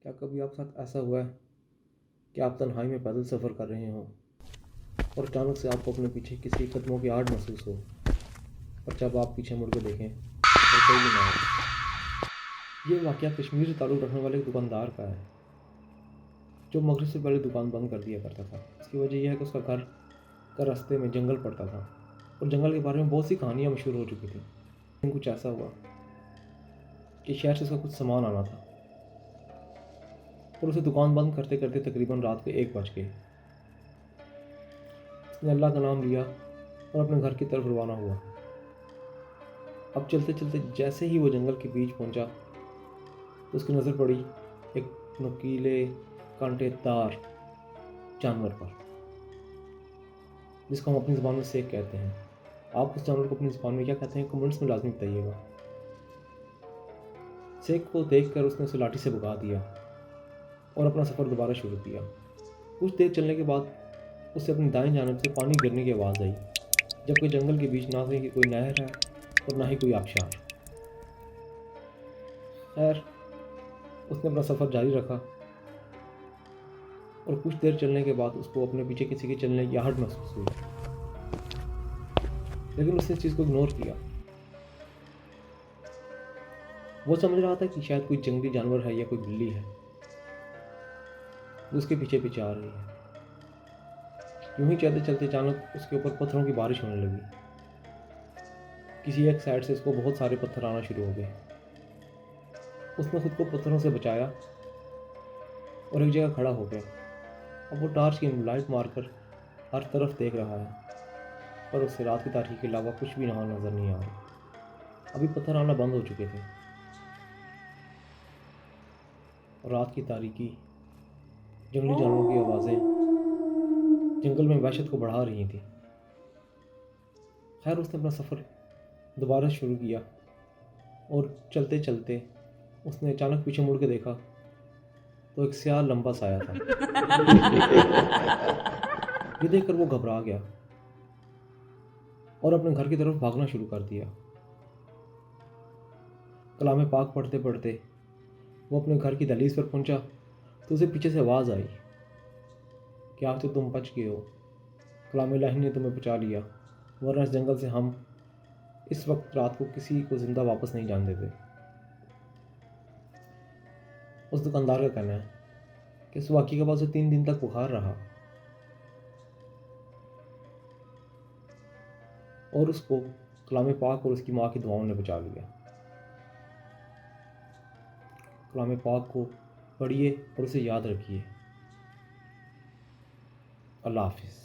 کیا کبھی آپ کے ساتھ ایسا ہوا ہے کہ آپ تنہائی میں پیدل سفر کر رہے ہوں اور اچانک سے آپ کو اپنے پیچھے کسی قدموں کی آہٹ محسوس ہو، اور جب آپ پیچھے مڑ کے دیکھیں تو کوئی بھی نہ ہو؟ یہ واقعہ کشمیر سے تعلق رکھنے والے ایک دکاندار کا ہے جو مغرب سے پہلے دکان بند کر دیا کرتا تھا۔ اس کی وجہ یہ ہے کہ اس کا گھر کا راستے میں جنگل پڑتا تھا اور جنگل کے بارے میں بہت سی کہانیاں مشہور ہو چکی تھیں۔ لیکن کچھ ایسا ہوا کہ شہر سے اس کا کچھ سامان آنا تھا اور اسے دکان بند کرتے کرتے تقریباً رات کے 1 بج گئے۔ اس نے اللہ کا نام لیا اور اپنے گھر کی طرف روانہ ہوا۔ اب چلتے چلتے جیسے ہی وہ جنگل کے بیچ پہنچا تو اس کی نظر پڑی ایک نوکیلے کانٹے دار جانور پر، جس کو ہم اپنی زبان میں سیک کہتے ہیں۔ آپ اس جانور کو اپنی زبان میں کیا کہتے ہیں کمنٹس میں لازمی بتائیے گا۔ سیک کو دیکھ کر اس نے اسے لاٹھی سے بھگا دیا اور اپنا سفر دوبارہ شروع کیا۔ کچھ دیر چلنے کے بعد اسے اپنی دائیں جانب سے پانی گرنے کی آواز آئی، جبکہ جنگل کے بیچ نہ کوئی نہر ہے اور نہ ہی کوئی آبشار۔ خیر، اس نے اپنا سفر جاری رکھا اور کچھ دیر چلنے کے بعد اس کو اپنے پیچھے کسی کے چلنے کی آہٹ محسوس ہوئی، لیکن اس نے اس چیز کو اگنور کیا۔ وہ سمجھ رہا تھا کہ شاید کوئی جنگلی جانور ہے یا کوئی بلی ہے جو اس کے پیچھے پیچھے آ رہی ہے۔ یوں ہی چلتے چلتے اچانک اس کے اوپر پتھروں کی بارش ہونے لگی۔ کسی ایک سائڈ سے اس کو بہت سارے پتھر آنا شروع ہو گئے۔ اس نے خود کو پتھروں سے بچایا اور ایک جگہ کھڑا ہو گیا۔ اب وہ ٹارچ کی لائٹ مار کر ہر طرف دیکھ رہا ہے، پر اسے رات کی تاریکی کے علاوہ کچھ بھی نظر نہیں آ رہا۔ ابھی پتھر آنا بند ہو چکے تھے اور رات کی تاریکی، جنگلی جانوروں کی آوازیں جنگل میں وحشت کو بڑھا رہی تھیں۔ خیر، اس نے اپنا سفر دوبارہ شروع کیا اور چلتے چلتے اس نے اچانک پیچھے مڑ کے دیکھا تو ایک سیاہ لمبا سایہ تھا۔ یہ دیکھ کر وہ گھبرا گیا اور اپنے گھر کی طرف بھاگنا شروع کر دیا۔ کلام پاک پڑھتے پڑھتے وہ اپنے گھر کی دہلیز پر پہنچا تو اسے پیچھے سے آواز آئی کہ آج تو تم بچ گئے ہو، کلام الہی نے تمہیں بچا لیا، ورنہ اس جنگل سے ہم اس وقت رات کو کسی کو زندہ واپس نہیں جان دیتے۔ اس دکاندار کا کہنا ہے کہ اس واقعے کے بعد اسے 3 دن تک بخار رہا اور اس کو کلام پاک اور اس کی ماں کی دعاؤں نے بچا لیا۔ کلام پاک کو پڑھیے اور اسے یاد رکھیے۔ اللہ حافظ۔